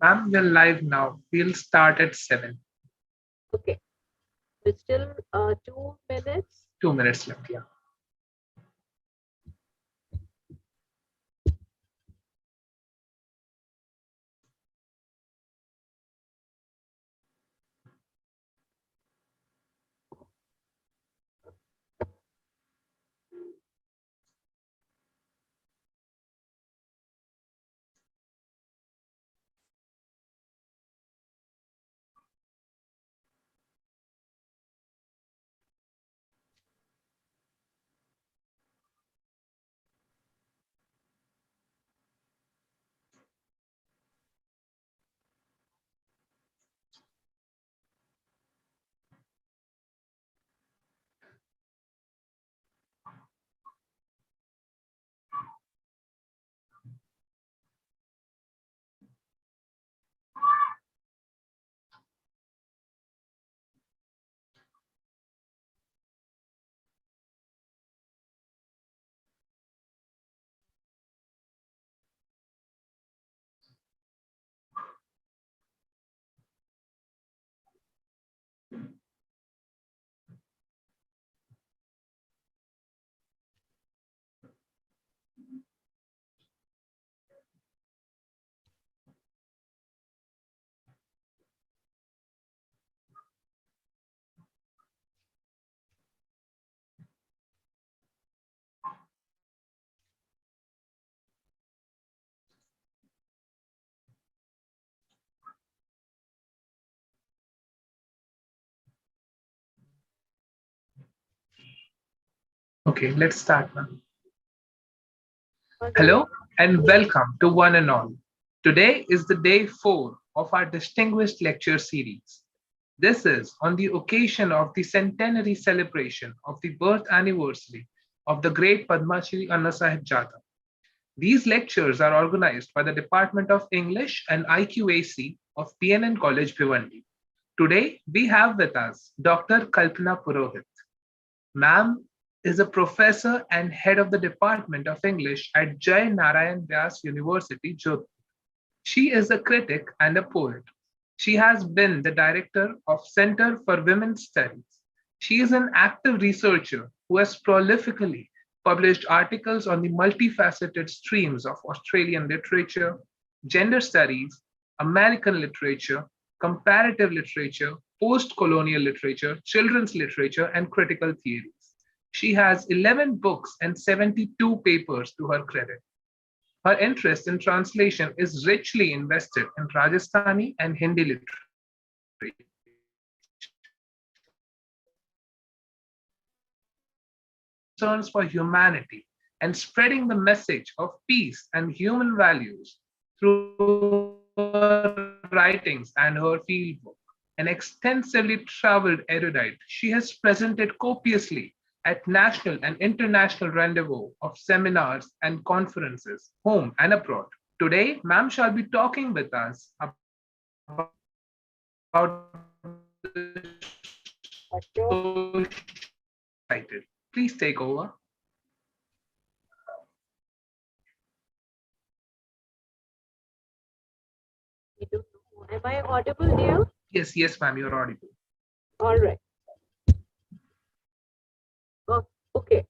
Ma'am, we're live now. We'll start at 7. Okay, it's still 2 minutes. 2 minutes left, yeah. Okay, let's start now. All right. Hello and welcome to one and all. Today is the day 4 of our distinguished lecture series. This is on the occasion of the centenary celebration of the birth anniversary of the great Padma Shri Anna Sahib Jadhav. These lectures are organized by the Department of English and IQAC of B.N.N.College, Bhiwandi. Today, we have with us Dr. Kalpana Purohit. Ma'am is a professor and head of the Department of English at Jai Narayan Vyas University, Jodhpur. She is a critic and a poet. She has been the director of Center for Women's Studies. She is an active researcher who has prolifically published articles on the multifaceted streams of Australian literature, gender studies, American literature, comparative literature, post-colonial literature, children's literature, and critical theories. She has 11 books and 72 papers to her credit. Her interest in translation is richly invested in Rajasthani and Hindi literature. Concerns for humanity and spreading the message of peace and human values through her writings and her fieldwork. An extensively traveled erudite, she has presented copiously at national and international rendezvous of seminars and conferences, home and abroad. Today, ma'am shall be talking with us about the social title. Please take over. I don't know. Am I audible, dear? Yes, yes, ma'am, you're audible. All right. Oh, okay.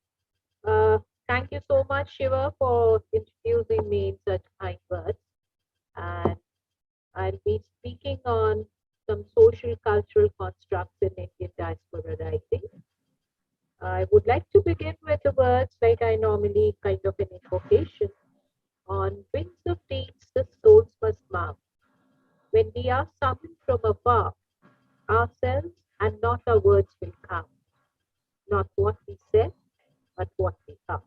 Thank you so much, Shiva, for introducing me in such kind words. And I'll be speaking on some social cultural constructs in Indian diaspora writing. I would like to begin with the words like I normally kind of an invocation. On wings of deeds, the souls must mount. When we are summoned from above, ourselves and not our words will count. Not what we said, but what we found.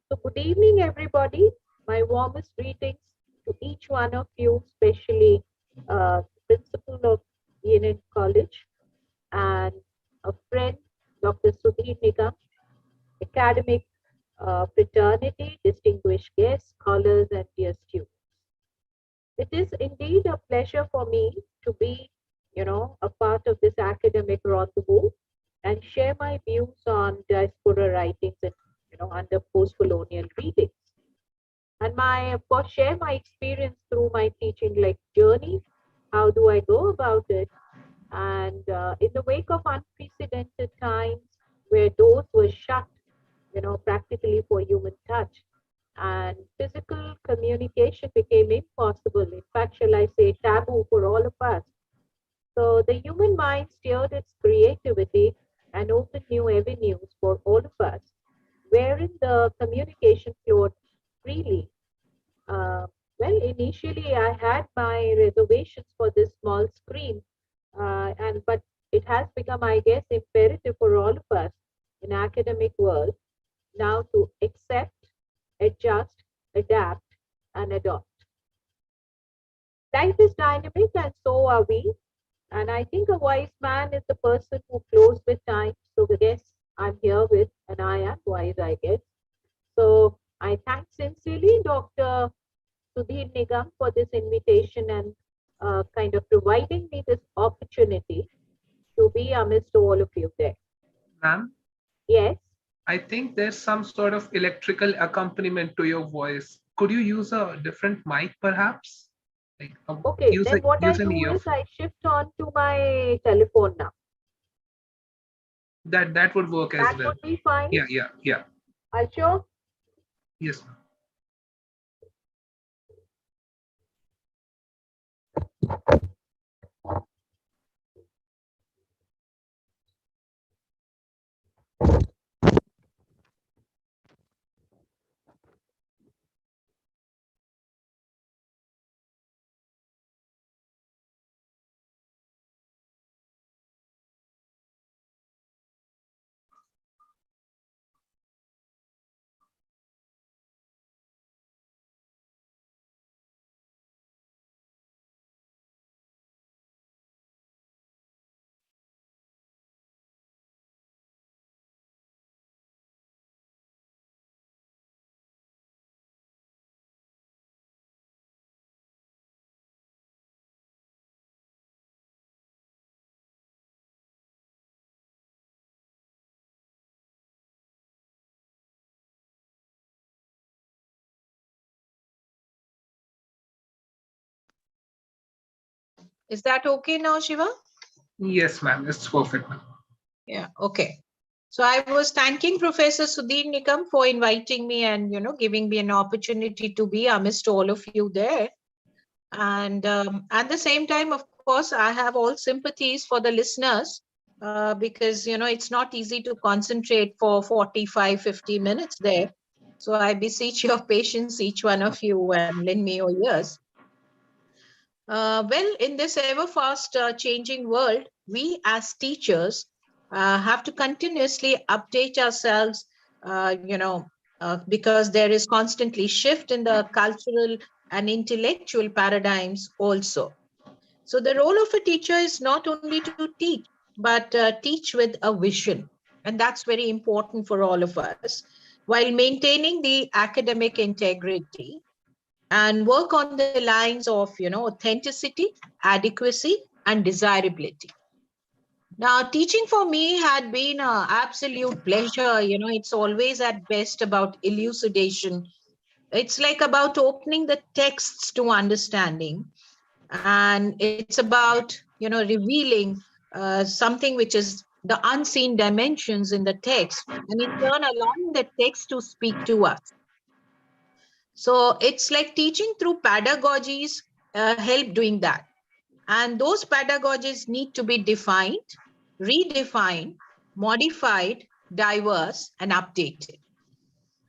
So, good evening, everybody. My warmest greetings to each one of you, especially principal of B.N.N.College and a friend, Dr. Sudhir Nigam, academic fraternity, distinguished guests, scholars, and dear students. It is indeed a pleasure for me to be, a part of this academic rendezvous and share my views on diaspora writings and, under post-colonial readings. and of course, share my experience through my teaching like journey. How do I go about it? And in the wake of unprecedented times where doors were shut, practically for human touch, and physical communication became impossible. In fact, shall I say, taboo for all of us. So the human mind steered its creativity and opened new avenues for all of us, wherein the communication flowed freely. Uh, well, initially I had my reservations for this small screen, and but it has become, I guess, imperative for all of us in academic world now to accept, adjust, adapt, and adopt. Life is dynamic, and so are we. And I think a wise man is the person who flows with time. So, yes, I'm here with, and I am wise, I guess. So, I thank sincerely Dr. Sudhir Nigam for this invitation and kind of providing me this opportunity to be amidst all of you there. Ma'am, Yes. I think there's some sort of electrical accompaniment to your voice. Could you use a different mic, perhaps? Like Okay. Then what use I'll an do is earphone. I shift on to my telephone now. That would work as That well. would be fine. Yeah. Acho? Yes, ma'am. Is that okay now, Shiva? Yes, ma'am. It's perfect, ma'am. Yeah, okay. So I was thanking Professor Sudhir Nikam for inviting me and giving me an opportunity to be amidst all of you there. And at the same time, of course, I have all sympathies for the listeners because it's not easy to concentrate for 45, 50 minutes there. So I beseech your patience, each one of you, and lend me your ears. Well, in this ever fast changing world, we as teachers have to continuously update ourselves, because there is constantly shift in the cultural and intellectual paradigms also. So the role of a teacher is not only to teach, but teach with a vision. And that's very important for all of us, while maintaining the academic integrity and work on the lines of authenticity, adequacy, and desirability. Now, teaching for me had been an absolute pleasure. It's always at best about elucidation. It's like about opening the texts to understanding, and it's about revealing something which is the unseen dimensions in the text, and in turn allowing the text to speak to us. So it's like teaching through pedagogies help doing that. And those pedagogies need to be defined, redefined, modified, diverse, and updated.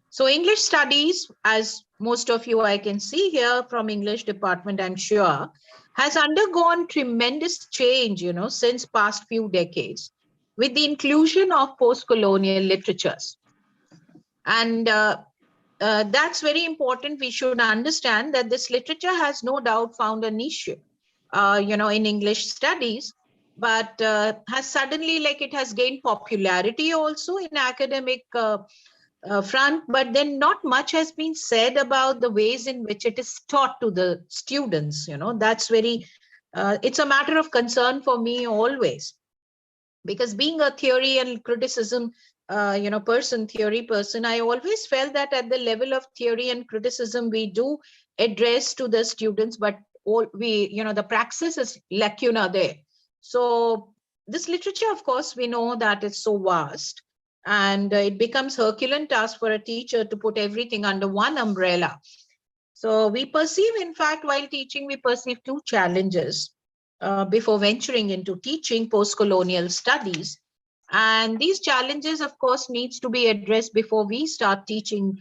So English studies, as most of you I can see here from English department, I'm sure, has undergone tremendous change, since past few decades with the inclusion of post-colonial literatures. And that's very important. We should understand that this literature has no doubt found a niche, in English studies, but has suddenly, like, it has gained popularity also in academic front, but then not much has been said about the ways in which it is taught to the students. That's very, it's a matter of concern for me always, because being a theory and criticism theory person, I always felt that at the level of theory and criticism, we do address to the students, but the praxis is lacuna there. So this literature, of course, we know that it's so vast, and it becomes Herculean task for a teacher to put everything under one umbrella. So we perceive, in fact, while teaching, we perceive two challenges before venturing into teaching post-colonial studies. And these challenges, of course, needs to be addressed before we start teaching,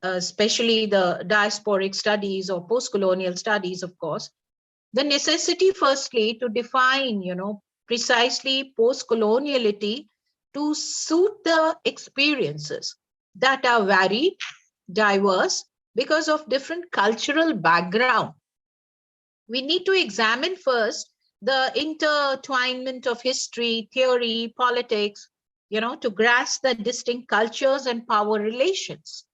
especially the diasporic studies or post-colonial studies, of course. The necessity, firstly, to define, precisely post-coloniality to suit the experiences that are varied, diverse, because of different cultural background. We need to examine first the intertwinement of history, theory, politics, to grasp the distinct cultures and power relations.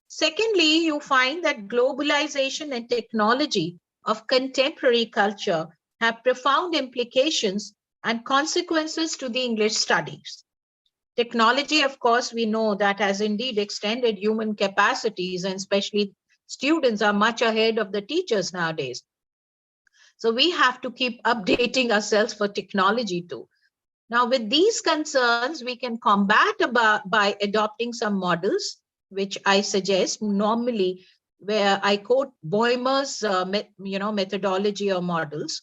Secondly, you find that globalization and technology of contemporary culture have profound implications and consequences to the English studies. Technology, of course, we know that has indeed extended human capacities, and especially students are much ahead of the teachers nowadays. So we have to keep updating ourselves for technology too. Now, with these concerns, we can combat by adopting some models, which I suggest normally, where I quote Boehmer's methodology or models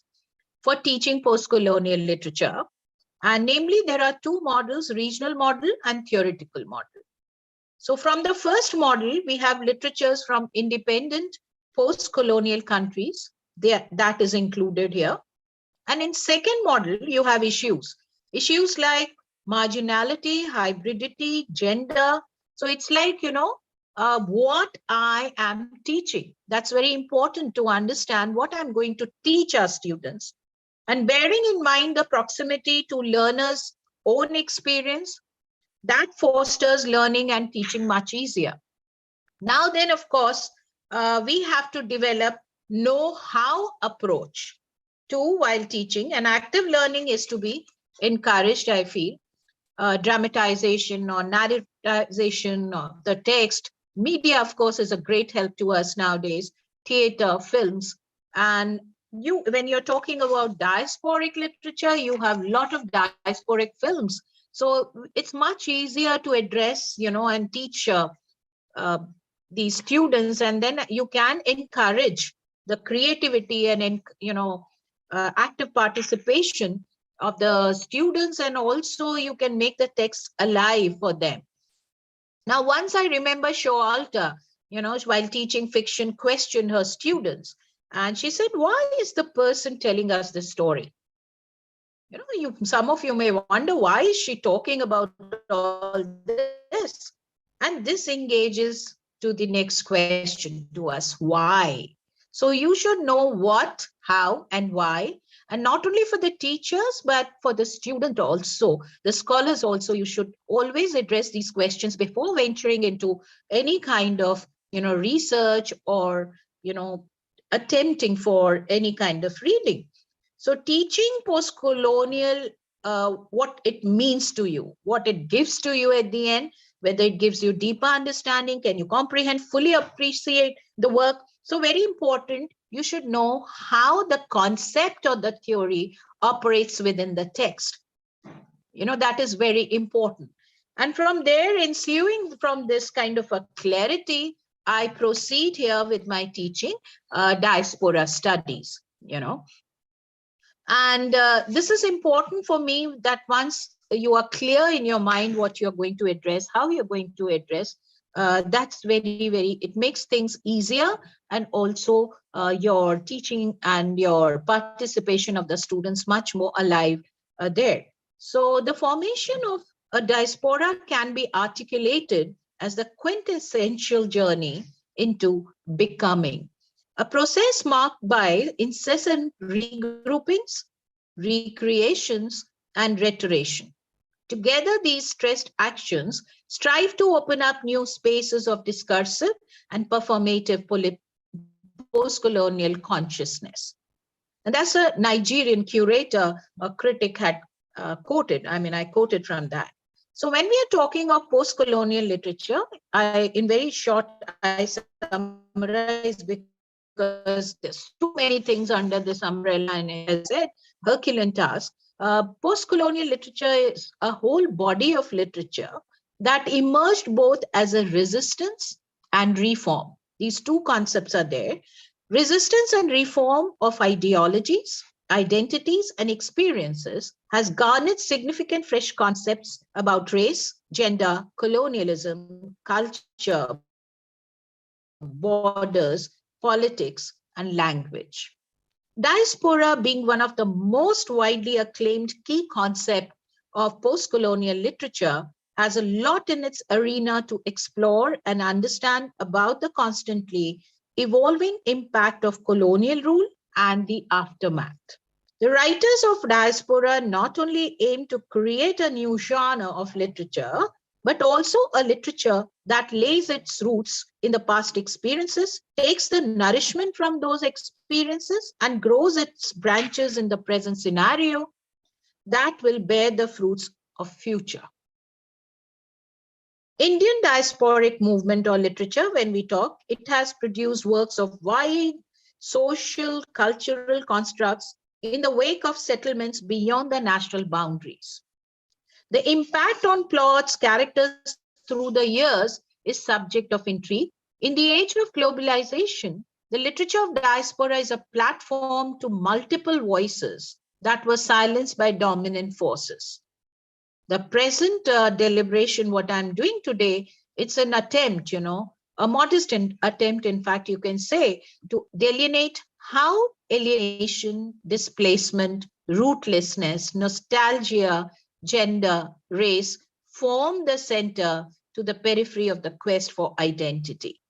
for teaching post-colonial literature. And namely, there are two models, regional model and theoretical model. So from the first model, we have literatures from independent post-colonial countries. That is included here. And in second model, you have issues like marginality, hybridity, gender. So it's like, what I am teaching. That's very important to understand what I'm going to teach our students. And bearing in mind the proximity to learners' own experience, that fosters learning and teaching much easier. Now then, of course, we have to develop know-how approach too while teaching, and active learning is to be encouraged, I feel. Dramatization or narrativization of the text. Media, of course, is a great help to us nowadays, theater, films. And when you're talking about diasporic literature, you have a lot of diasporic films. So it's much easier to address, and teach these students, and then you can encourage the creativity and active participation of the students, and also you can make the text alive for them. Now, once I remember Showalter, while teaching fiction, questioned her students, and she said, "Why is the person telling us the story?" Some of you may wonder, why is she talking about all this? And this engages to the next question to us, why? So you should know what, how, and why, and not only for the teachers, but for the student also, the scholars also. You should always address these questions before venturing into any kind of, research or, attempting for any kind of reading. So teaching post-colonial, what it means to you, what it gives to you at the end, whether it gives you deeper understanding, can you comprehend, fully appreciate the work. So very important, you should know how the concept or the theory operates within the text. That is very important. And from there, ensuing from this kind of a clarity, I proceed here with my teaching diaspora studies, And this is important for me, that once you are clear in your mind what you're going to address, how you're going to address, that's very, very, it makes things easier, and also your teaching and your participation of the students much more alive there. So the formation of a diaspora can be articulated as the quintessential journey into becoming. A process marked by incessant regroupings, recreations, and reiteration. Together, these stressed actions strive to open up new spaces of discursive and performative post-colonial consciousness. And that's a Nigerian curator, a critic had quoted. I quoted from that. So when we are talking of post-colonial literature, in very short, I summarize because there's too many things under this umbrella, and as I said, Herculean task. Post-colonial literature is a whole body of literature that emerged both as a resistance and reform. These two concepts are there. Resistance and reform of ideologies, identities, and experiences has garnered significant fresh concepts about race, gender, colonialism, culture, borders, politics, and language. Diaspora, being one of the most widely acclaimed key concept of post-colonial literature, has a lot in its arena to explore and understand about the constantly evolving impact of colonial rule and the aftermath. The writers of Diaspora not only aim to create a new genre of literature, but also a literature that lays its roots in the past experiences, takes the nourishment from those experiences, and grows its branches in the present scenario that will bear the fruits of future. Indian diasporic movement or literature, when we talk, it has produced works of wide social, cultural constructs in the wake of settlements beyond the national boundaries. The impact on plots, characters through the years is subject of intrigue. In the age of globalization, the literature of diaspora is a platform to multiple voices that were silenced by dominant forces. The present deliberation, what I'm doing today, it's an attempt, a modest attempt, in fact, you can say, to delineate how alienation, displacement, rootlessness, nostalgia, gender, race form the center to the periphery of the quest for identity.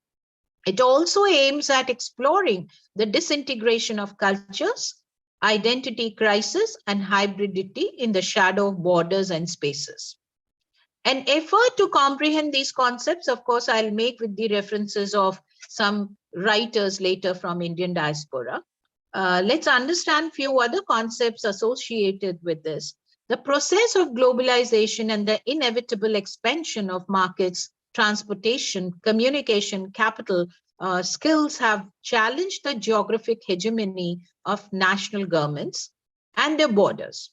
It also aims at exploring the disintegration of cultures, identity crisis, and hybridity in the shadow of borders and spaces. An effort to comprehend these concepts, of course, I'll make with the references of some writers later from Indian diaspora. Let's understand few other concepts associated with this. The process of globalization and the inevitable expansion of markets, transportation, communication, capital, skills have challenged the geographic hegemony of national governments and their borders.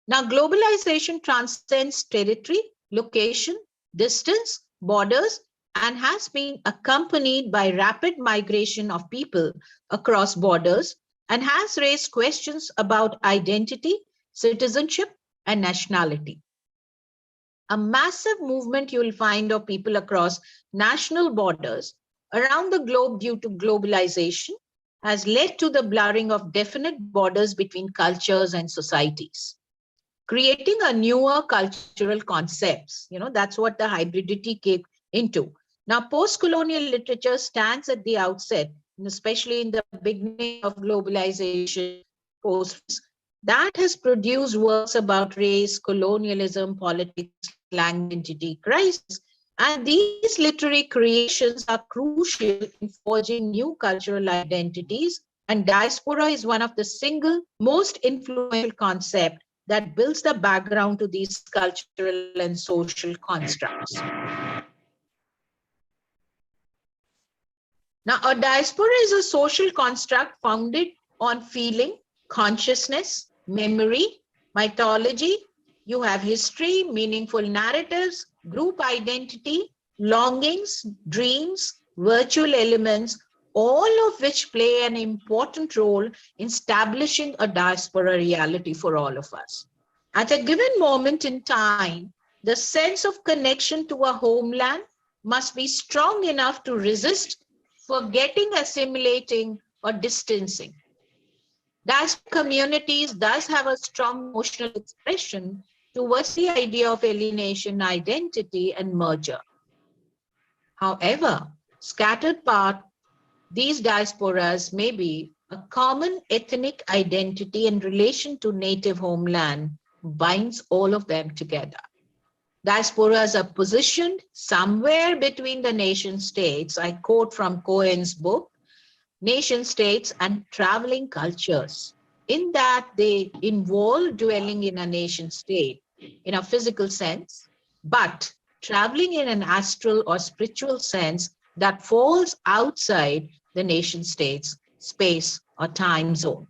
Now, globalization transcends territory, location, distance, borders, and has been accompanied by rapid migration of people across borders and has raised questions about identity, citizenship, and nationality. A massive movement you will find of people across national borders around the globe due to globalization has led to the blurring of definite borders between cultures and societies, creating a newer cultural concepts. That's what the hybridity came into. Now, post-colonial literature stands at the outset, and especially in the beginning of globalization, post that has produced works about race, colonialism, politics, language, identity crisis. And these literary creations are crucial in forging new cultural identities. And diaspora is one of the single most influential concept that builds the background to these cultural and social constructs. Now, a diaspora is a social construct founded on feeling, consciousness, memory, mythology. You have history, meaningful narratives, group identity, longings, dreams, virtual elements, all of which play an important role in establishing a diaspora reality for all of us. At a given moment in time, the sense of connection to a homeland must be strong enough to resist forgetting, assimilating, or distancing. Diaspora communities thus have a strong emotional expression towards the idea of alienation, identity, and merger. However, scattered apart, these diasporas may be a common ethnic identity in relation to native homeland binds all of them together. Diasporas are positioned somewhere between the nation states. I quote from Cohen's book, Nation States and Traveling Cultures, in that they involve dwelling in a nation state in a physical sense, but traveling in an astral or spiritual sense that falls outside the nation state's space or time zone.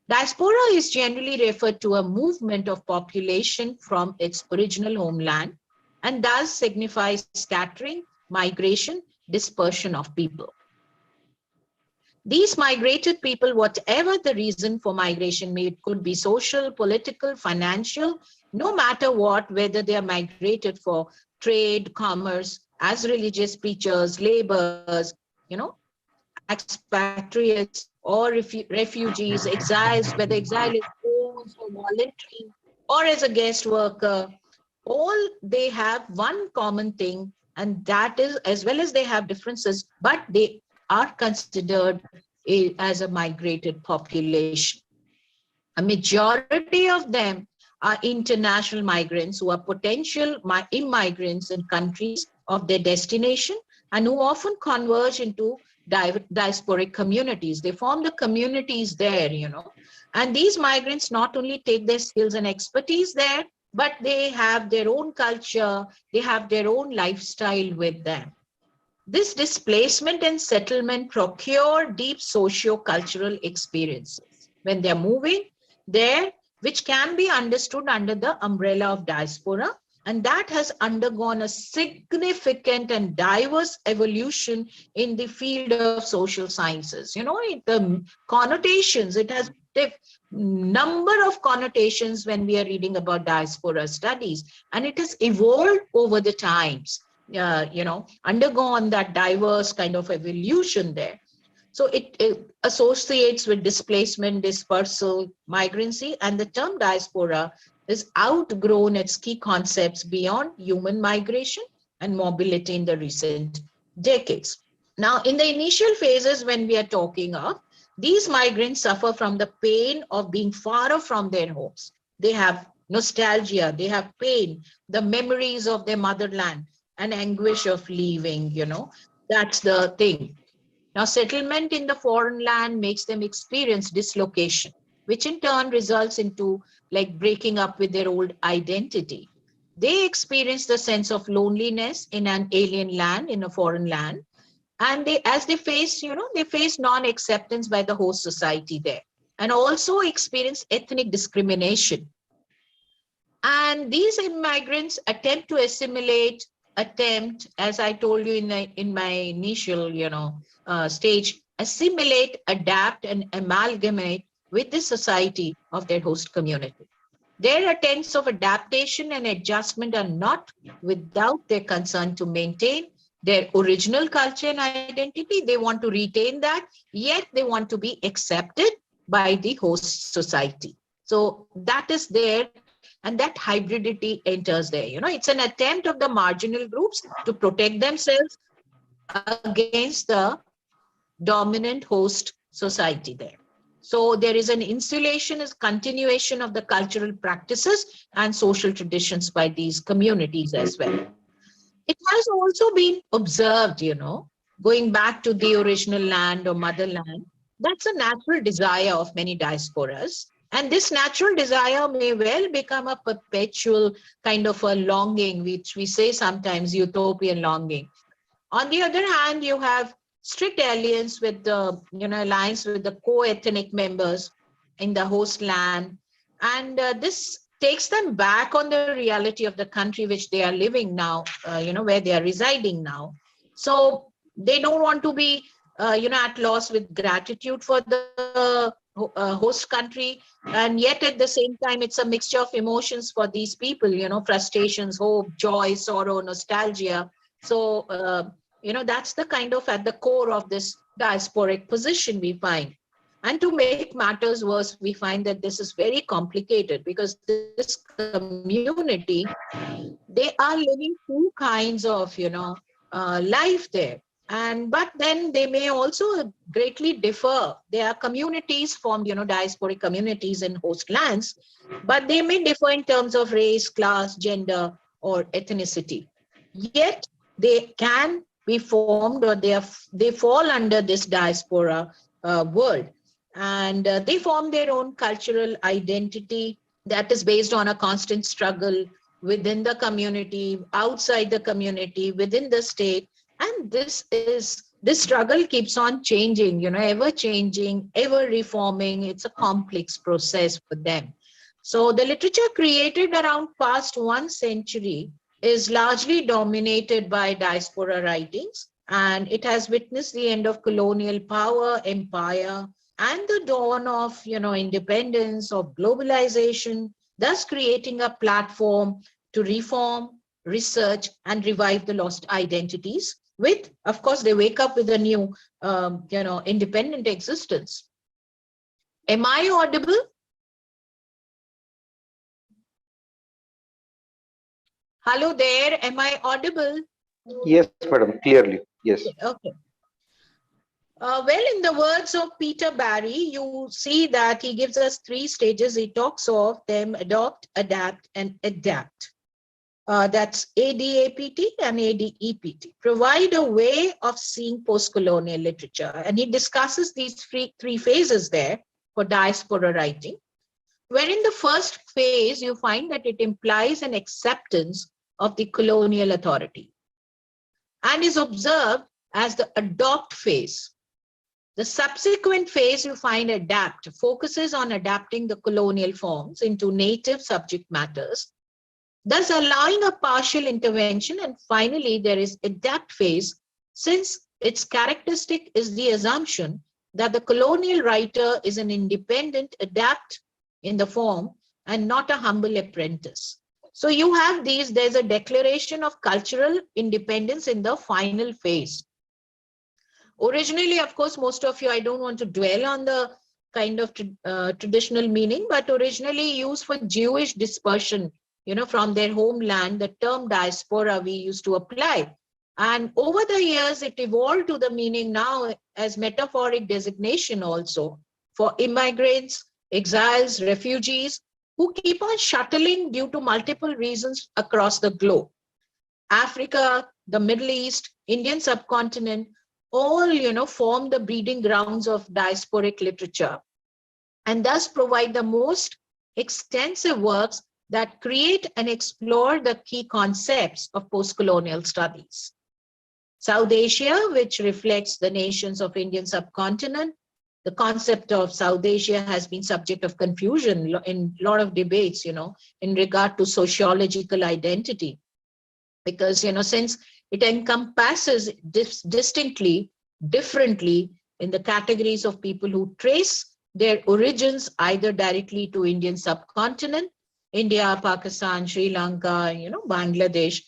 Diaspora is generally referred to a movement of population from its original homeland and thus signifies scattering, migration, dispersion of people. These migrated people, whatever the reason for migration, may it could be social, political, financial, no matter what, whether they are migrated for trade, commerce, as religious preachers, laborers, expatriates or refugees, exiles, whether exile is forced or voluntary or as a guest worker, all they have one common thing, and that is, as well as they have differences, but they are considered as a migrated population. A majority of them are international migrants who are potential immigrants in countries of their destination and who often converge into diasporic communities. They form the communities there, and these migrants not only take their skills and expertise there, but they have their own culture, they have their own lifestyle with them. This displacement and settlement procure deep socio-cultural experiences when they're moving there, which can be understood under the umbrella of diaspora, and that has undergone a significant and diverse evolution in the field of social sciences. The connotations, it has a number of connotations when we are reading about diaspora studies, and it has evolved over the times, undergone that diverse kind of evolution there. So it associates with displacement, dispersal, migrancy, and the term diaspora has outgrown its key concepts beyond human migration and mobility in the recent decades. Now, in the initial phases, when we are talking of, these migrants suffer from the pain of being far off from their homes. They have nostalgia, they have pain, the memories of their motherland, and anguish of leaving, that's the thing. Now, settlement in the foreign land makes them experience dislocation, which in turn results into like breaking up with their old identity. They experience the sense of loneliness in an alien land, in a foreign land. And as they face, they face non-acceptance by the host society there, and also experience ethnic discrimination. And these immigrants attempt to assimilate, as I told you in my initial, stage, assimilate, adapt, and amalgamate with the society of their host community. Their attempts of adaptation and adjustment are not without their concern to maintain their original culture and identity. They want to retain that, yet they want to be accepted by the host society. So that is there, and that hybridity enters there. It's an attempt of the marginal groups to protect themselves against the dominant host society there. So there is an insulation, is continuation of the cultural practices and social traditions by these communities as well. It has also been observed, going back to the original land or motherland, that's a natural desire of many diasporas. And this natural desire may well become a perpetual kind of a longing, which we say sometimes utopian longing. On the other hand, you have strict alliance with the, alliance with the co-ethnic members in the host land. And this takes them back on the reality of the country which they are living now, where they are residing now. So they don't want to be, at loss with gratitude for the host country. And yet at the same time, it's a mixture of emotions for these people, frustrations, hope, joy, sorrow, nostalgia. So, that's the kind of at the core of this diasporic position we find. And to make matters worse, we find that this is very complicated because this community, they are living two kinds of, life there. But then they may also greatly differ. There are communities formed, diasporic communities in host lands, but they may differ in terms of race, class, gender, or ethnicity. Yet they can be formed, or they fall under this diaspora world. And they form their own cultural identity that is based on a constant struggle within the community, outside the community, within the state. And this struggle keeps on changing, ever changing, ever reforming. It's a complex process for them. So the literature created around past 1 century is largely dominated by diaspora writings, and it has witnessed the end of colonial power, empire, and the dawn of independence, of globalization, thus creating a platform to reform, research, and revive the lost identities. With, of course, they wake up with a new, independent existence. Am I audible? Hello there. Am I audible? Yes, madam, clearly. Yes. Okay. Well, in the words of Peter Barry, you see that he gives us 3 stages. He talks of them: adopt, adapt, and adapt. That's ADAPT and ADEPT. Provide a way of seeing post-colonial literature. And he discusses these three phases there for diaspora writing, where in the first phase, you find that it implies an acceptance of the colonial authority and is observed as the adopt phase. The subsequent phase, you find adapt, focuses on adapting the colonial forms into native subject matters, thus allowing a partial intervention. And finally, there is adapt phase, since its characteristic is the assumption that the colonial writer is an independent adept in the form and not a humble apprentice. So you have these, there's a declaration of cultural independence in the final phase. Originally, of course, most of you, I don't want to dwell on the kind of traditional meaning, but originally used for Jewish dispersion, from their homeland, the term diaspora we used to apply. And over the years, it evolved to the meaning now as metaphoric designation also for immigrants, exiles, refugees, who keep on shuttling due to multiple reasons across the globe. Africa, the Middle East, Indian subcontinent, all form the breeding grounds of diasporic literature, and thus provide the most extensive works that create and explore the key concepts of postcolonial studies. South Asia, which reflects the nations of Indian subcontinent. The concept of South Asia has been subject of confusion in a lot of debates, in regard to sociological identity, because, since it encompasses distinctly, differently in the categories of people who trace their origins either directly to Indian subcontinent, India, Pakistan, Sri Lanka, Bangladesh,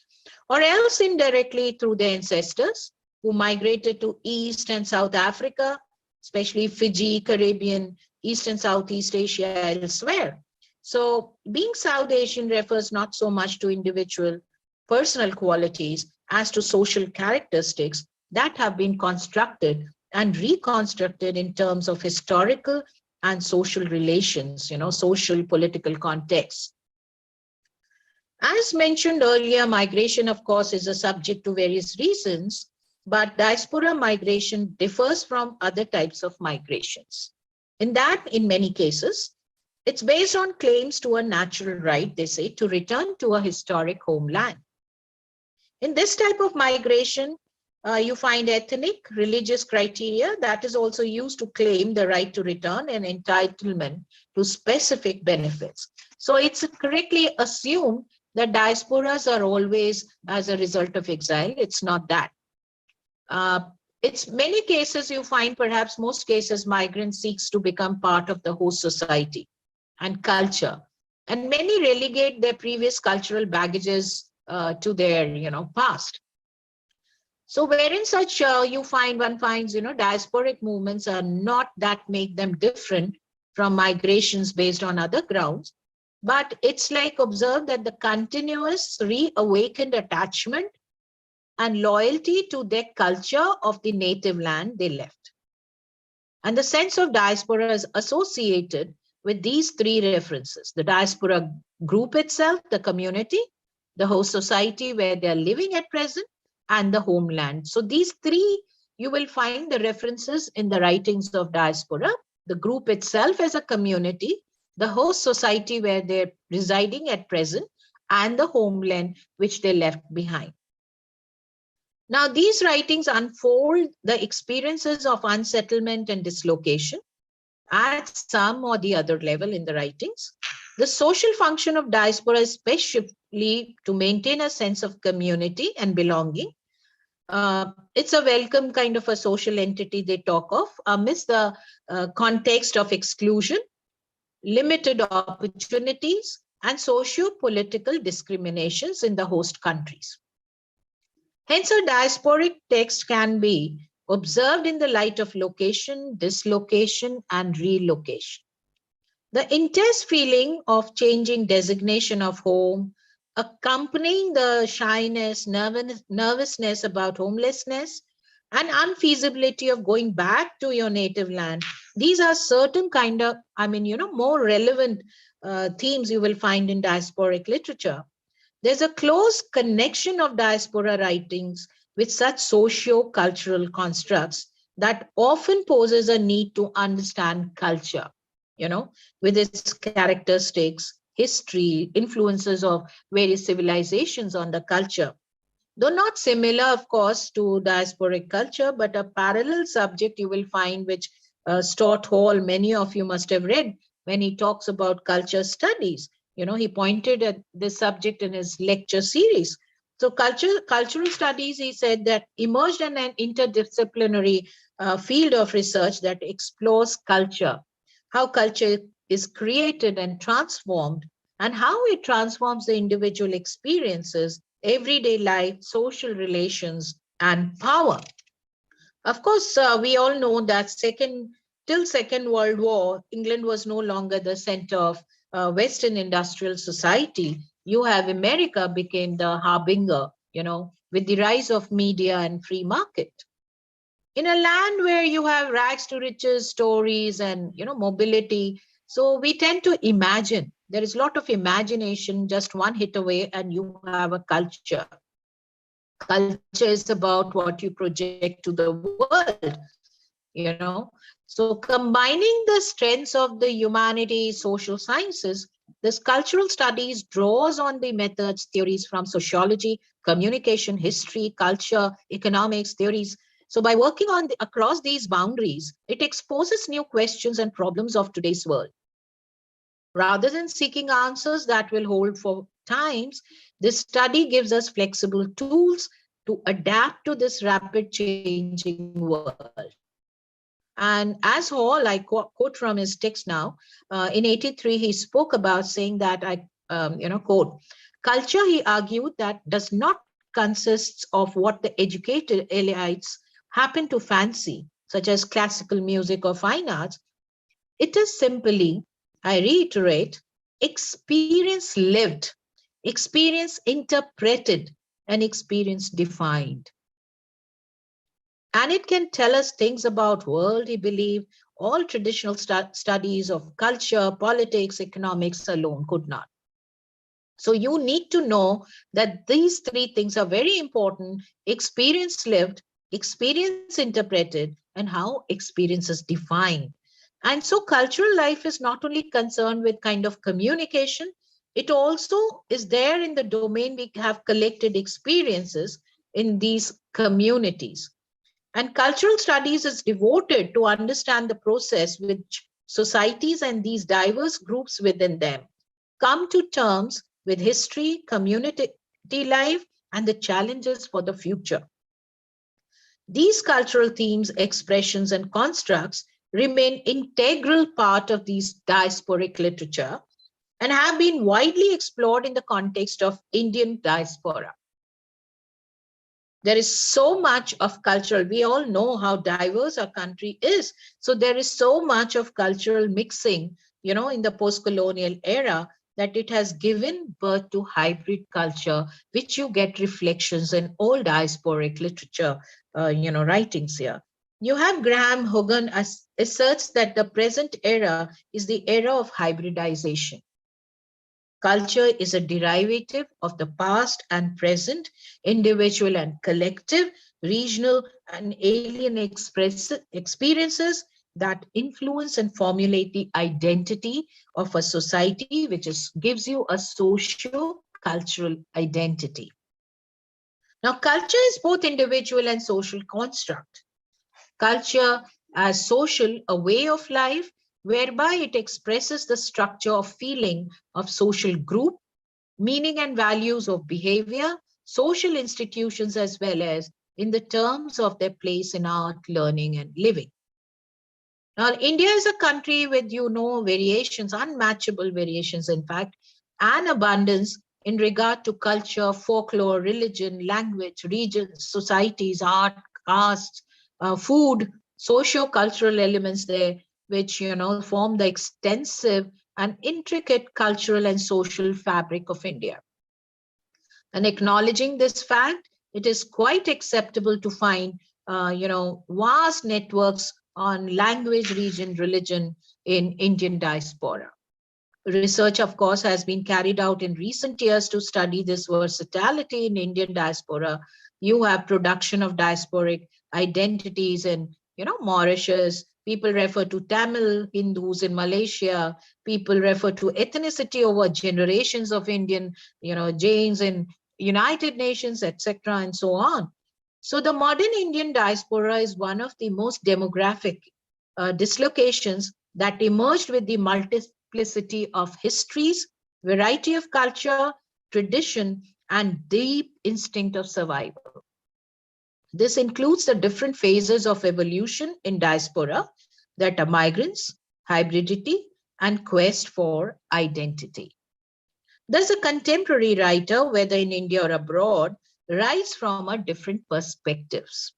or else indirectly through their ancestors who migrated to East and South Africa, especially Fiji, Caribbean, East and Southeast Asia, elsewhere. So being South Asian refers not so much to individual personal qualities as to social characteristics that have been constructed and reconstructed in terms of historical and social relations, social political context. As mentioned earlier, migration, of course, is a subject to various reasons, but diaspora migration differs from other types of migrations. In that, in many cases, it's based on claims to a natural right, they say, to return to a historic homeland. In this type of migration, you find ethnic, religious criteria that is also used to claim the right to return and entitlement to specific benefits. So it's correctly assumed that diasporas are always as a result of exile. It's not that. It's many cases you find, perhaps most cases, migrant seeks to become part of the host society and culture. And many relegate their previous cultural baggages to their, past. So wherein such one finds, diasporic movements are not that make them different from migrations based on other grounds, but it's like observe that the continuous reawakened attachment and loyalty to their culture of the native land they left. And the sense of diaspora is associated with these 3 references: the diaspora group itself, the community, the host society where they're living at present, and the homeland. So these 3, you will find the references in the writings of diaspora: the group itself as a community, the host society where they're residing at present, and the homeland which they left behind. Now, these writings unfold the experiences of unsettlement and dislocation at some or the other level in the writings. The social function of diaspora is especially to maintain a sense of community and belonging. It's a welcome kind of a social entity they talk of amidst the context of exclusion, limited opportunities, and socio-political discriminations in the host countries. Hence, a diasporic text can be observed in the light of location, dislocation, and relocation. The intense feeling of changing designation of home, accompanying the shyness, nervousness about homelessness, and unfeasibility of going back to your native land. These are certain kind of, more relevant themes you will find in diasporic literature. There's a close connection of diaspora writings with such socio-cultural constructs that often poses a need to understand culture, with its characteristics, history, influences of various civilizations on the culture. Though not similar, of course, to diasporic culture, but a parallel subject you will find, which Stott Hall, many of you must have read when he talks about culture studies. He pointed at this subject in his lecture series. So cultural studies, he said, that emerged in an interdisciplinary field of research that explores culture, how culture is created and transformed, and how it transforms the individual experiences, everyday life, social relations, and power. Of course, we all know that till Second World War, England was no longer the center of Western industrial society. You have America became the harbinger, with the rise of media and free market. In a land where you have rags to riches stories and mobility, so we tend to imagine. There is a lot of imagination, just one hit away and you have a culture. Culture is about what you project to the world, So combining the strengths of the humanities, social sciences, this cultural studies draws on the methods, theories from sociology, communication, history, culture, economics, theories. So by working across these boundaries, it exposes new questions and problems of today's world. Rather than seeking answers that will hold for times, this study gives us flexible tools to adapt to this rapid changing world. And as Hall, I quote from his text now, in 83, he spoke about saying that, quote, culture, he argued, that does not consist of what the educated elites happen to fancy, such as classical music or fine arts. It is simply, I reiterate, experience lived, experience interpreted, and experience defined. And it can tell us things about world, he believed, all traditional studies of culture, politics, economics alone could not. So you need to know that these three things are very important: experience lived, experience interpreted, and how experience is defined. And so cultural life is not only concerned with kind of communication, it also is there in the domain we have collected experiences in these communities. And cultural studies is devoted to understand the process which societies and these diverse groups within them come to terms with history, community life, and the challenges for the future. These cultural themes, expressions, and constructs remain integral part of these diasporic literature and have been widely explored in the context of Indian diaspora. There is so much of cultural, we all know how diverse our country is. So there is so much of cultural mixing, in the post-colonial era, that it has given birth to hybrid culture, which you get reflections in all diasporic literature, writings here. You have Graham Hogan asserts that the present era is the era of hybridization. Culture is a derivative of the past and present, individual and collective, regional and alien experiences that influence and formulate the identity of a society, which gives you a socio-cultural cultural identity. Now, culture is both individual and social construct. Culture as social, a way of life, whereby it expresses the structure of feeling of social group, meaning and values of behavior, social institutions, as well as in the terms of their place in art, learning, and living. Now, India is a country with, variations, unmatchable variations, in fact, and abundance in regard to culture, folklore, religion, language, regions, societies, art, castes, food, socio-cultural elements there, which, form the extensive and intricate cultural and social fabric of India. And acknowledging this fact, it is quite acceptable to find, vast networks on language, region, religion in Indian diaspora. Research, of course, has been carried out in recent years to study this versatility in Indian diaspora. You have production of diasporic identities in, Mauritius. People refer to Tamil Hindus in Malaysia. People refer to ethnicity over generations of Indian, Jains in United Nations, etc., and so on. So the modern Indian diaspora is one of the most demographic dislocations that emerged with the multiplicity of histories, variety of culture, tradition, and deep instinct of survival. This includes the different phases of evolution in diaspora that are migrants, hybridity, and quest for identity. Thus, a contemporary writer, whether in India or abroad, writes from a different perspectives.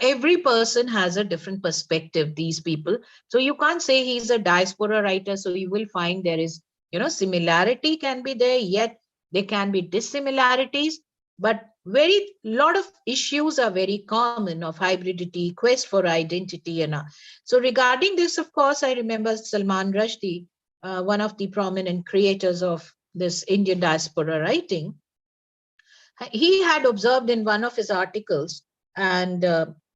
Every person has a different perspective, these people. So you can't say he's a diaspora writer. So you will find there is, similarity can be there, yet there can be dissimilarities, but very lot of issues are very common of hybridity, quest for identity. So regarding this, of course, I remember Salman Rushdie, one of the prominent creators of this Indian diaspora writing. He had observed in one of his articles, and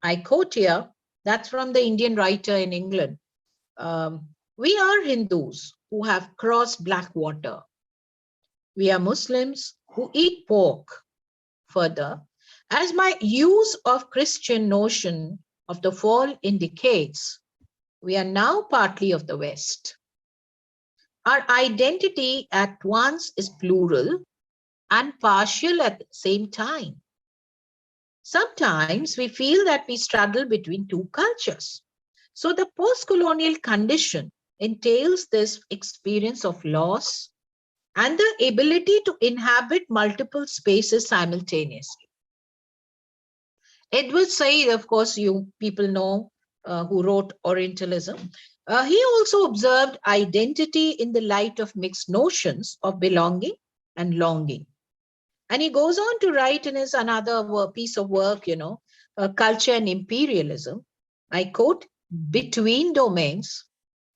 I quote here, that's from the Indian writer in England. We are Hindus who have crossed black water. We are Muslims who eat pork. Further, as my use of Christian notion of the fall indicates, we are now partly of the West. Our identity at once is plural and partial at the same time. Sometimes we feel that we straddle between two cultures. So the post-colonial condition entails this experience of loss and the ability to inhabit multiple spaces simultaneously. Edward Said, of course, you people know, who wrote Orientalism. He also observed identity in the light of mixed notions of belonging and longing. And he goes on to write in his another piece of work, Culture and Imperialism. I quote, between domains,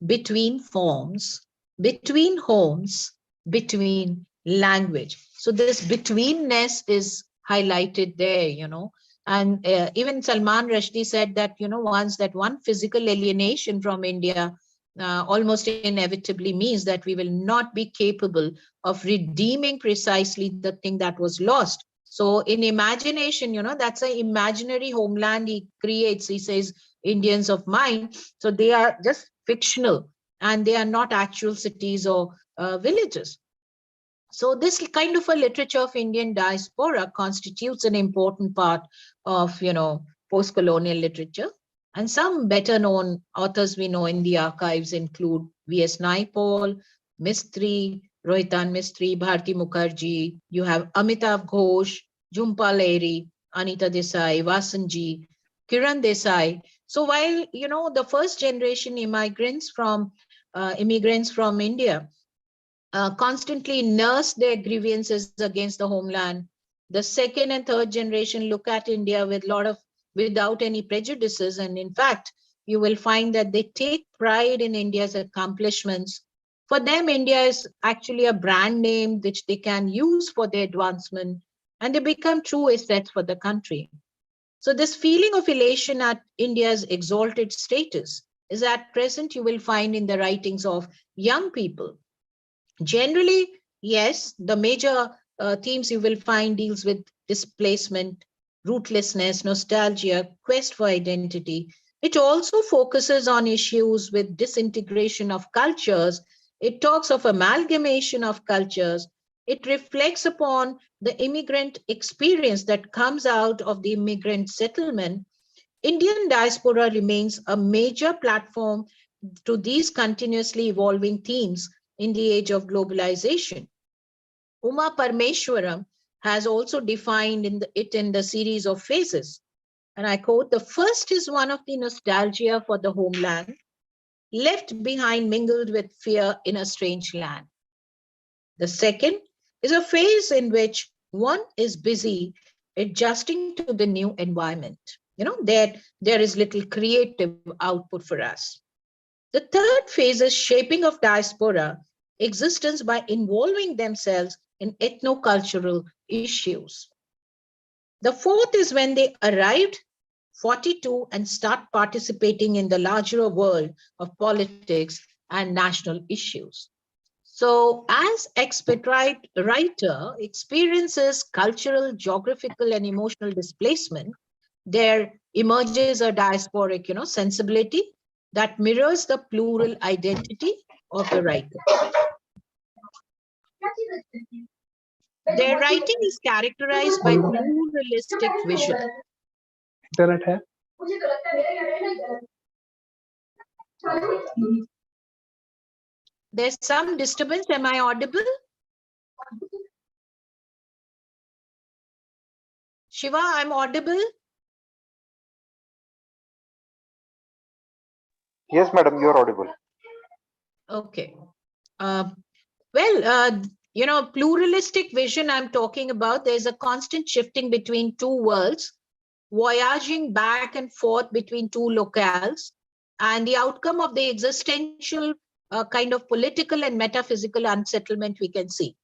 between forms, between homes, between language. So this betweenness is highlighted there, and even Salman Rushdie said that, once that one physical alienation from India almost inevitably means that we will not be capable of redeeming precisely the thing that was lost. So in imagination, that's an imaginary homeland he creates. He says, Indians of mind. So they are just fictional and they are not actual cities or villages. So this kind of a literature of Indian diaspora constitutes an important part of, post-colonial literature. And some better known authors we know in the archives include V.S. Naipaul, Mistry, Rohitan Mistry, Bharti Mukherjee. You have Amitav Ghosh, Jhumpa Lahiri, Anita Desai, Vasanji, Kiran Desai. So while, the first generation immigrants from India constantly nurse their grievances against the homeland, the second and third generation look at India without any prejudices. And in fact, you will find that they take pride in India's accomplishments. For them, India is actually a brand name which they can use for their advancement, and they become true assets for the country. So this feeling of elation at India's exalted status is at present you will find in the writings of young people. Generally, Yes, the major themes you will find deals with displacement, rootlessness, nostalgia, quest for identity. It also focuses on issues with disintegration of cultures. It talks of amalgamation of cultures. It reflects upon the immigrant experience that comes out of the immigrant settlement. Indian diaspora remains a major platform to these continuously evolving themes in the age of globalization. Uma Parmeshwaram has also defined it in the series of phases. And I quote, the first is one of the nostalgia for the homeland, left behind mingled with fear in a strange land. The second is a phase in which one is busy adjusting to the new environment. There is little creative output for us. The third phase is shaping of diaspora existence by involving themselves in ethno-cultural issues. The fourth is when they arrived 42 and start participating in the larger world of politics and national issues. So as expatriate writer experiences cultural, geographical, and emotional displacement, there emerges a diasporic, sensibility that mirrors the plural identity of the writer. Their writing is characterized by pluralistic vision. There's some disturbance. Am I audible? Shiva, I'm audible? Yes, madam, you are audible. Okay. Pluralistic vision I'm talking about, there's a constant shifting between two worlds, voyaging back and forth between two locales, and the outcome of the existential kind of political and metaphysical unsettlement we can see.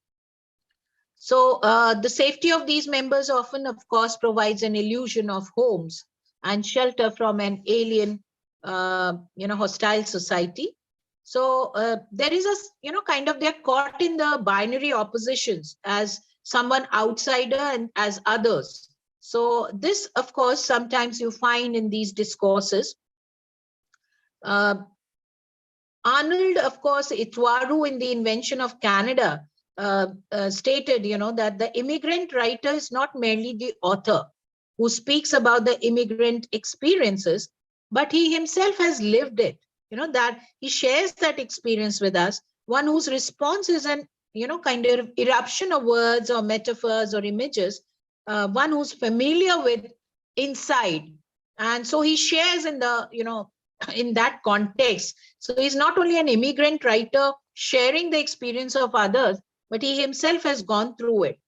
So the safety of these members often, of course, provides an illusion of homes and shelter from an alien, hostile society. So there is they're caught in the binary oppositions as someone outsider and as others. So this, of course, sometimes you find in these discourses. Arnold, of course, Itwaru in the Invention of Canada stated, that the immigrant writer is not merely the author who speaks about the immigrant experiences, but he himself has lived it, that he shares that experience with us, one whose response is an, kind of eruption of words or metaphors or images, one who's familiar with inside. And so he shares in the, in that context. So he's not only an immigrant writer sharing the experience of others, but he himself has gone through it.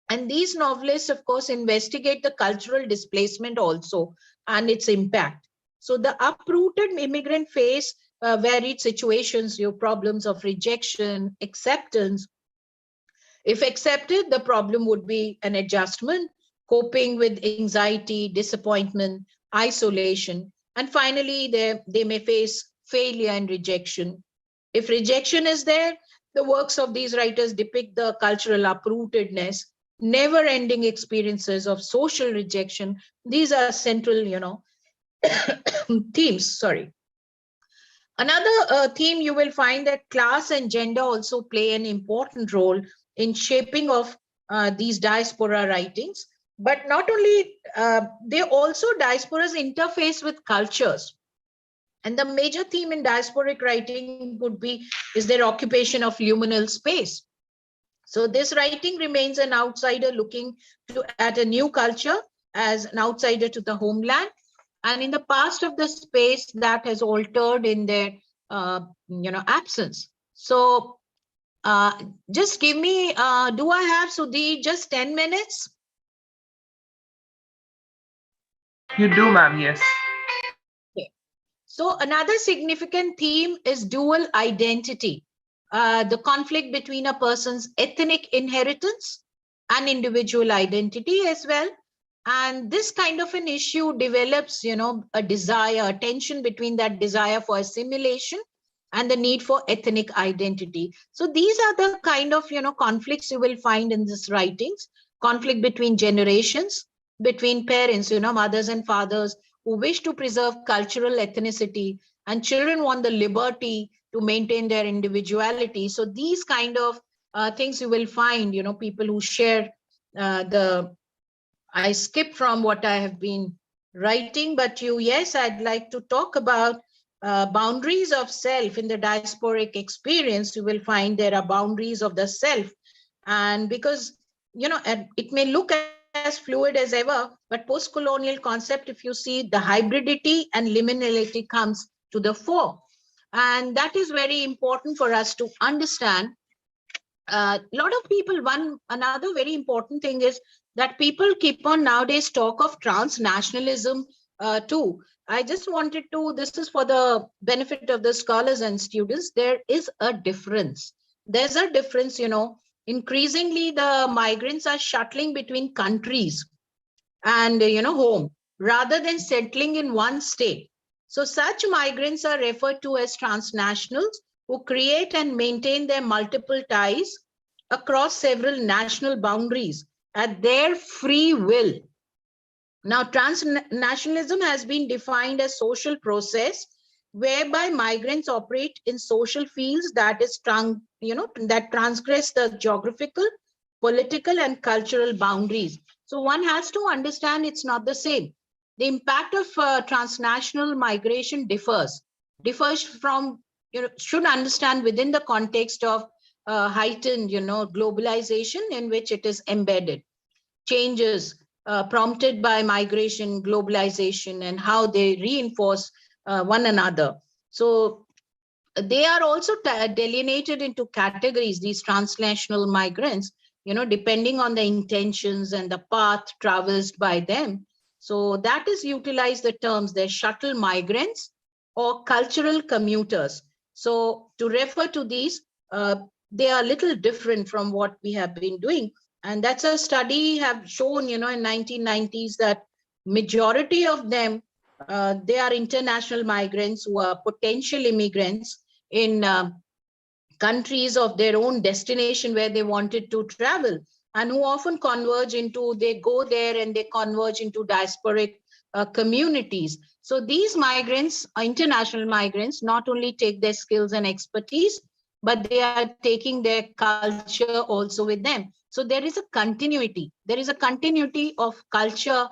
And these novelists, of course, investigate the cultural displacement also and its impact. So the uprooted immigrant face varied situations, your problems of rejection, acceptance. If accepted, the problem would be an adjustment, coping with anxiety, disappointment, isolation. And finally, they may face failure and rejection. If rejection is there, the works of these writers depict the cultural uprootedness, never-ending experiences of social rejection. These are central, themes, sorry. Another theme you will find that class and gender also play an important role in shaping of these diaspora writings. But not only, they also diasporas interface with cultures. And the major theme in diasporic writing is their occupation of liminal space. So this writing remains an outsider looking at a new culture as an outsider to the homeland, and in the past of the space that has altered in their absence. So just give me, do I have, Sudhi, just 10 minutes? You do, ma'am, yes. Okay. So another significant theme is dual identity, the conflict between a person's ethnic inheritance and individual identity as well. And this kind of an issue develops, a desire, a tension between that desire for assimilation and the need for ethnic identity. So these are the kind of, conflicts you will find in these writings, conflict between generations, between parents, mothers and fathers who wish to preserve cultural ethnicity, and children want the liberty to maintain their individuality. So these kind of things you will find, people who share I skip from what I have been writing, but yes, I'd like to talk about boundaries of self. In the diasporic experience, you will find there are boundaries of the self. And because, it may look as fluid as ever, but post-colonial concept, if you see, the hybridity and liminality comes to the fore. And that is very important for us to understand. A lot of people, another very important thing is that people keep on nowadays talk of transnationalism too. I just wanted to, this is for the benefit of the scholars and students, there is a difference. There's a difference, increasingly the migrants are shuttling between countries and, home, rather than settling in one state. So such migrants are referred to as transnationals, who create and maintain their multiple ties across several national boundaries at their free will. Now, transnationalism has been defined as social process whereby migrants operate in social fields that that transgress the geographical, political, and cultural boundaries. So one has to understand it's not the same. The impact of transnational migration differs from, should understand within the context of heightened, globalization in which it is embedded. Changes prompted by migration, globalization, and how they reinforce one another. So they are also delineated into categories, these transnational migrants, depending on the intentions and the path traversed by them. So that is utilized the terms, they're shuttle migrants or cultural commuters. So to refer to these, they are a little different from what we have been doing. And that's a study have shown, in 1990s that majority of them, they are international migrants who are potential immigrants in countries of their own destination where they wanted to travel, and who often converge into, they go there and they converge into diasporic communities. So these migrants, international migrants, not only take their skills and expertise, but they are taking their culture also with them. So there is a continuity. There is a continuity of culture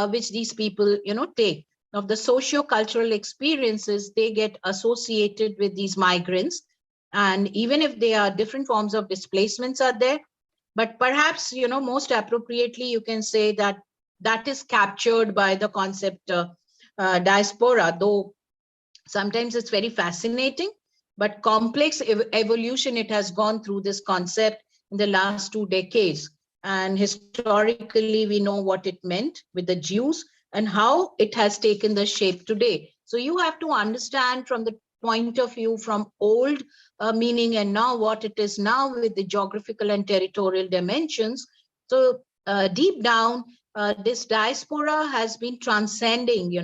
which these people, take. Of the socio-cultural experiences, they get associated with these migrants. And even if they are different forms of displacements are there, but perhaps, most appropriately, you can say that that is captured by the concept diaspora, though sometimes it's very fascinating, but complex evolution it has gone through this concept in the last 2 decades. And historically, we know what it meant with the Jews and how it has taken the shape today. So you have to understand from the point of view from old meaning and now what it is now with the geographical and territorial dimensions. So deep down, this diaspora has been transcending,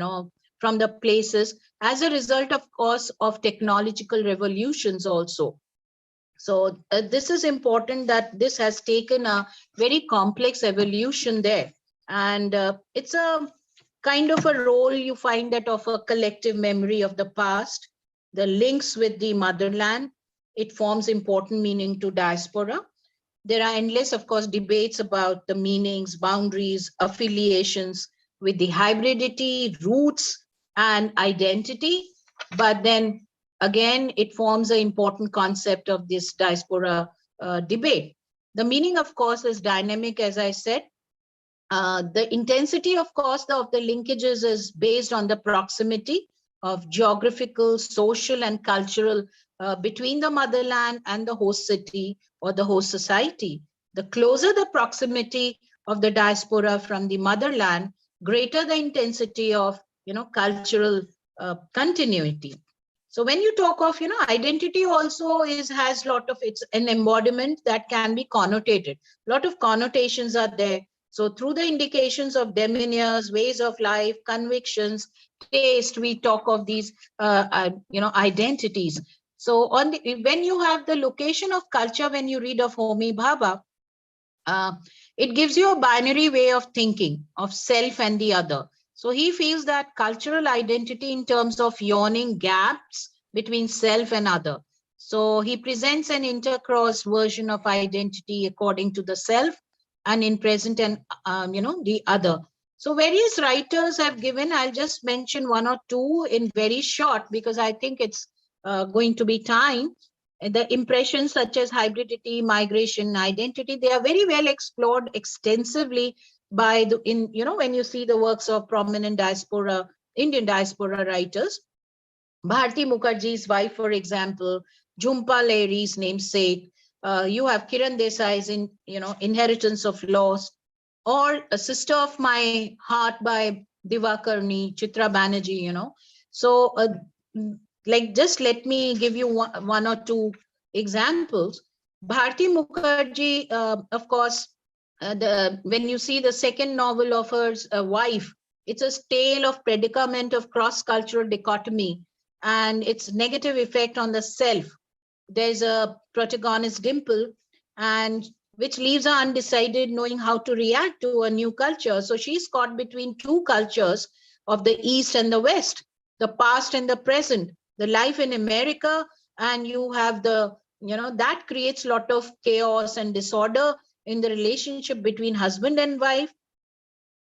from the places as a result, of course, of technological revolutions also. So this is important that this has taken a very complex evolution there. And it's a kind of a role you find that of a collective memory of the past, the links with the motherland. It forms important meaning to diaspora. There are endless, of course, debates about the meanings, boundaries, affiliations with the hybridity, roots, and identity. But then again, it forms an important concept of this diaspora debate. The meaning, of course, is dynamic, as I said. The intensity, of course, of the linkages is based on the proximity of geographical, social, and cultural between the motherland and the host city or the host society. The closer the proximity of the diaspora from the motherland, greater the intensity of, cultural continuity. So when you talk of, identity also has a lot of, it's an embodiment that can be connotated. A lot of connotations are there. So through the indications of demeanors, ways of life, convictions, taste, we talk of these, identities. So when you have the location of culture, when you read of Homi Bhabha, uh, it gives you a binary way of thinking of self and the other. So he feels that cultural identity in terms of yawning gaps between self and other. So he presents an intercross version of identity according to the self and in present and the other. So various writers have given, I'll just mention one or two in very short because I think it's going to be time. The impressions such as hybridity, migration, identity, they are very well explored extensively by when you see the works of prominent Indian diaspora writers. Bharti Mukherjee's wife, for example, Jhumpa Lahiri's namesake. You have Kiran Desai's Inheritance of Loss, or A Sister of My Heart by Divakarni, Chitra Banerjee. So, just let me give you one or two examples. Bharti Mukherjee, of course, when you see the second novel of her wife, it's a tale of predicament of cross-cultural dichotomy and its negative effect on the self. There's a protagonist, Dimple, and which leaves her undecided, knowing how to react to a new culture. So she's caught between two cultures of the East and the West, the past and the present, the life in America, and you have that creates a lot of chaos and disorder in the relationship between husband and wife.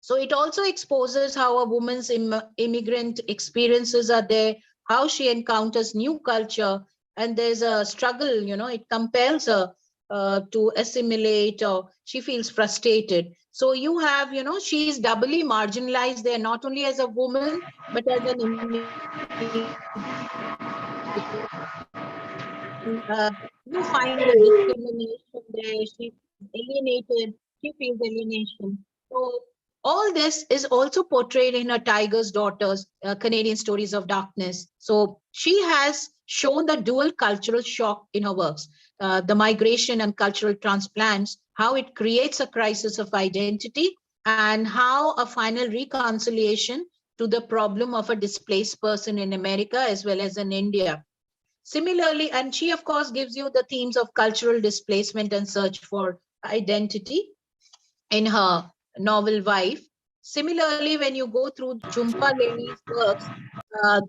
So it also exposes how a woman's immigrant experiences are there, how she encounters new culture, and there's a struggle, it compels her to assimilate, or she feels frustrated. So you have, she's doubly marginalized there, not only as a woman, but as an you find the discrimination there. She alienated. She feels alienation. So all this is also portrayed in her Tiger's Daughters, Canadian Stories of Darkness. So she has shown the dual cultural shock in her works, the migration and cultural transplants, how it creates a crisis of identity, and how a final reconciliation to the problem of a displaced person in America as well as in India. Similarly, and she, of course, gives you the themes of cultural displacement and search for identity in her novel Wife. Similarly, when you go through Jhumpa Lahiri's works,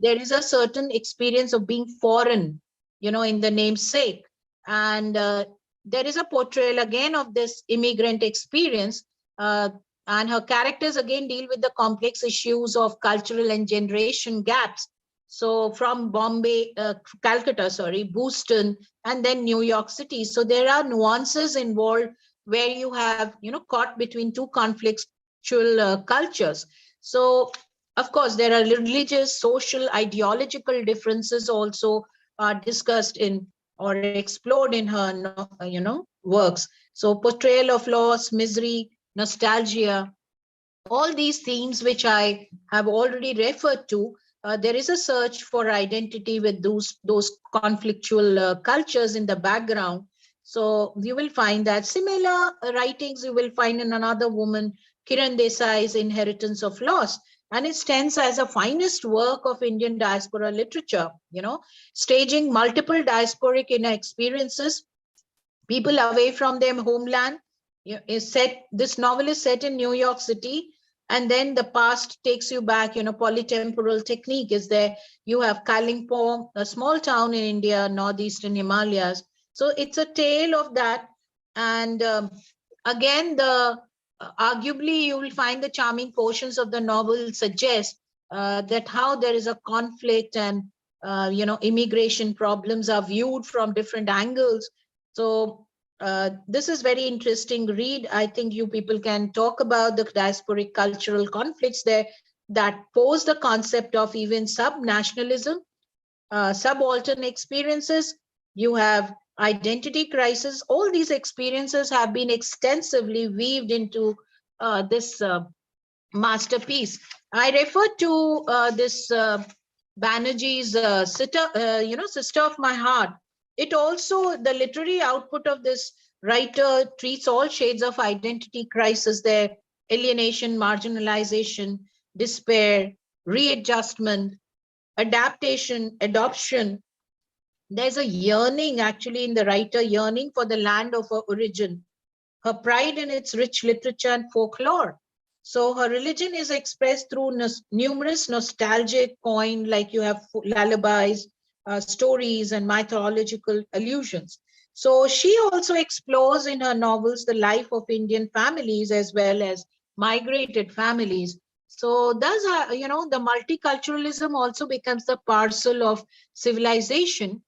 there is a certain experience of being foreign, in the namesake. And there is a portrayal again of this immigrant experience. And her characters again deal with the complex issues of cultural and generation gaps. So from Calcutta, Boston, and then New York City. So there are nuances involved where you have, caught between two conflictual cultures. So, of course, there are religious, social, ideological differences also are discussed in or explored in her, works. So portrayal of loss, misery, nostalgia, all these themes which I have already referred to, there is a search for identity with those conflictual cultures in the background. So you will find that similar writings you will find in another woman, Kiran Desai's Inheritance of Loss. And it stands as a finest work of Indian diaspora literature, staging multiple diasporic inner experiences, people away from their homeland. This novel is set in New York City, and then the past takes you back. Polytemporal technique is there. You have Kalimpong, a small town in India, northeastern Himalayas. So it's a tale of that. And again, arguably you will find the charming portions of the novel suggest that how there is a conflict and immigration problems are viewed from different angles. So this is very interesting read. I think you people can talk about the diasporic cultural conflicts there that pose the concept of even sub-nationalism, subaltern experiences. You have identity crisis. All these experiences have been extensively weaved into this masterpiece. I refer to this Banerjee's Sister of My Heart. It also, the literary output of this writer treats all shades of identity crisis there: alienation, marginalization, despair, readjustment, adaptation, adoption, There's a yearning actually in the writer, yearning for the land of her origin, her pride in its rich literature and folklore. So her religion is expressed through numerous nostalgic coin, like you have lullabies, stories, and mythological allusions. So she also explores in her novels the life of Indian families as well as migrated families. So thus, the multiculturalism also becomes the parcel of civilization,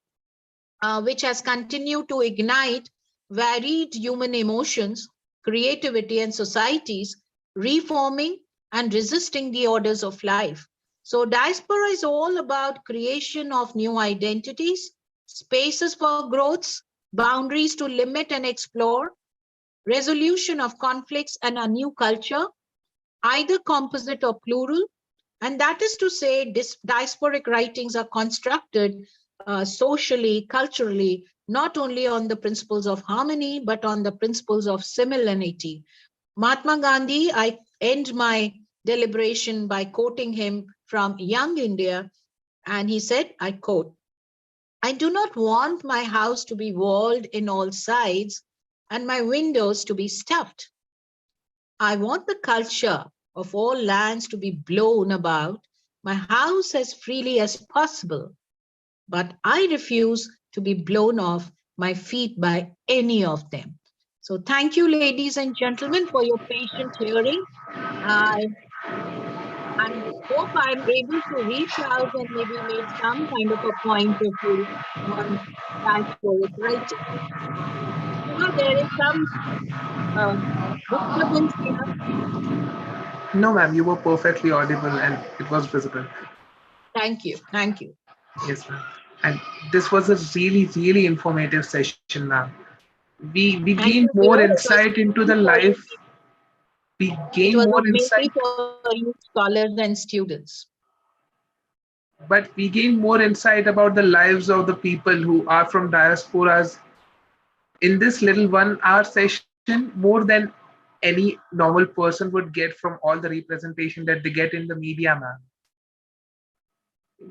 which has continued to ignite varied human emotions, creativity, and societies, reforming and resisting the orders of life. So, diaspora is all about creation of new identities, spaces for growths, boundaries to limit and explore, resolution of conflicts, and a new culture, either composite or plural. And that is to say, diasporic writings are constructed socially, culturally, not only on the principles of harmony, but on the principles of similarity. Mahatma Gandhi, I end my deliberation by quoting him from Young India, and he said, I quote, I do not want my house to be walled in all sides and my windows to be stuffed. I want the culture of all lands to be blown about my house as freely as possible, but I refuse to be blown off my feet by any of them. So thank you, ladies and gentlemen, for your patient hearing. I, I hope I'm able to reach out and maybe make some kind of a point of view on diasporic writing. There is some disturbance here. No, ma'am, you were perfectly audible and it was visible. Thank you. Thank you. Yes, ma'am. And this was a really, really informative session, ma'am. We Thank gained you, more dear. It was insight into the mainly for you. life. We It gained was more mainly insight, for you scholars and students. but we gained more insight about the lives of the people who are from diasporas in this little 1 hour session more than any normal person would get from all the representation that they get in the media, ma'am.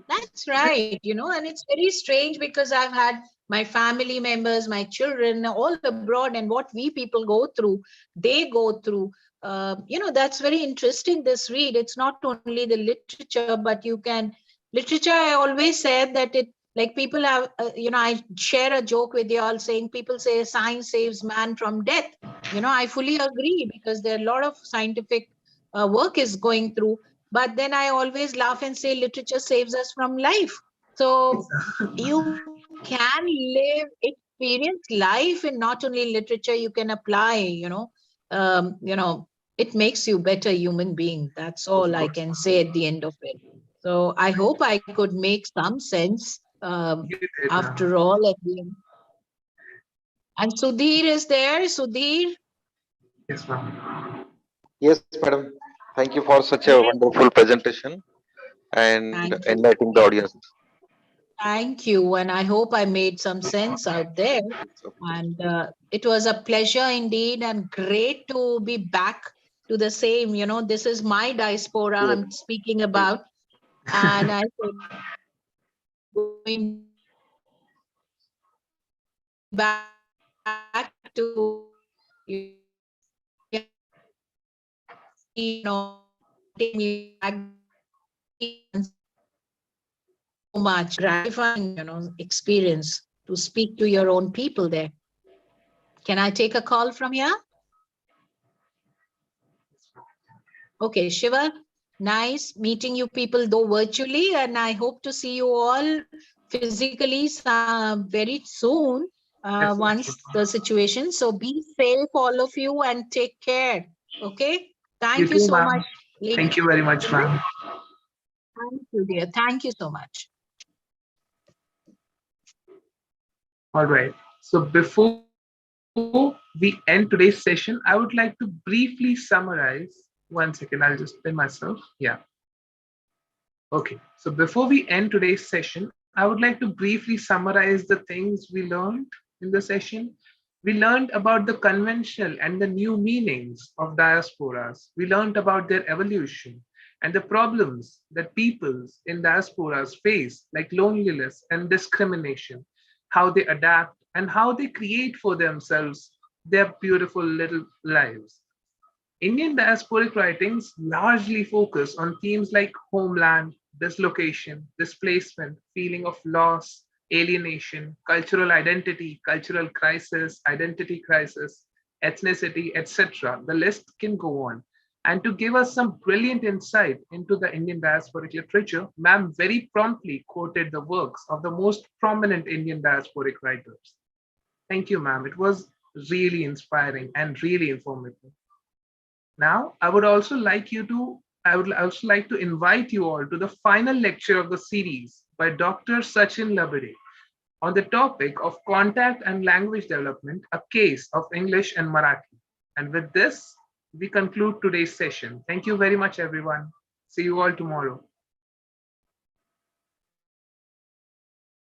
That's right, and it's very strange because I've had my family members, my children, all abroad, and what we people go through, they go through. That's very interesting, this read. It's not only the literature, but you can, literature, I always said that it, like people have, I share a joke with you all saying, people say science saves man from death. I fully agree because there are a lot of scientific work is going through, but then I always laugh and say literature saves us from life. So you can live, experience life in not only literature, you can apply, it makes you better human being. That's Of all I course, can ma'am. say at the end of it. So I hope I could make some sense You did, ma'am. after all at the end. And Sudhir is there. Sudhir, Yes, ma'am. Yes, madam. Thank you for such a yes, wonderful presentation and thank you. enlightening the audience. Thank you. And I hope I made some sense out there. And it was a pleasure indeed and great to be back to the same. This is my diaspora Yes, I'm speaking about. And I said, going back to, taking me back so much gratifying, experience to speak to your own people there. Can I take a call from here? Okay, Shiva, nice meeting you people, though virtually, and I hope to see you all physically very soon Definitely. once the situation. So be safe, all of you, and take care. Okay. You Thank you too, so much, ma'am. ladies Thank you very and much, gentlemen. ma'am. Thank you, dear. Thank you so much. All right. So before we end today's session, I would like to briefly summarize. One second, I'll just pin myself. Yeah. Okay. So before we end today's session, I would like to briefly summarize the things we learned in the session. We learned about the conventional and the new meanings of diasporas. We learned about their evolution and the problems that peoples in diasporas face, like loneliness and discrimination. how they adapt, and how they create for themselves their beautiful little lives. Indian diasporic writings largely focus on themes like homeland, dislocation, displacement, feeling of loss, alienation, cultural identity crisis, ethnicity, etc. The list can go on. And to give us some brilliant insight into the Indian diasporic literature, ma'am very promptly quoted the works of the most prominent Indian diasporic writers. Thank you, ma'am. It was really inspiring and really informative. Now, I would also like to invite you all to the final lecture of the series by Dr. Sachin Labade on the topic of contact and language development, a case of English and Marathi. And with this, we conclude today's session. Thank you very much, everyone. See you all tomorrow.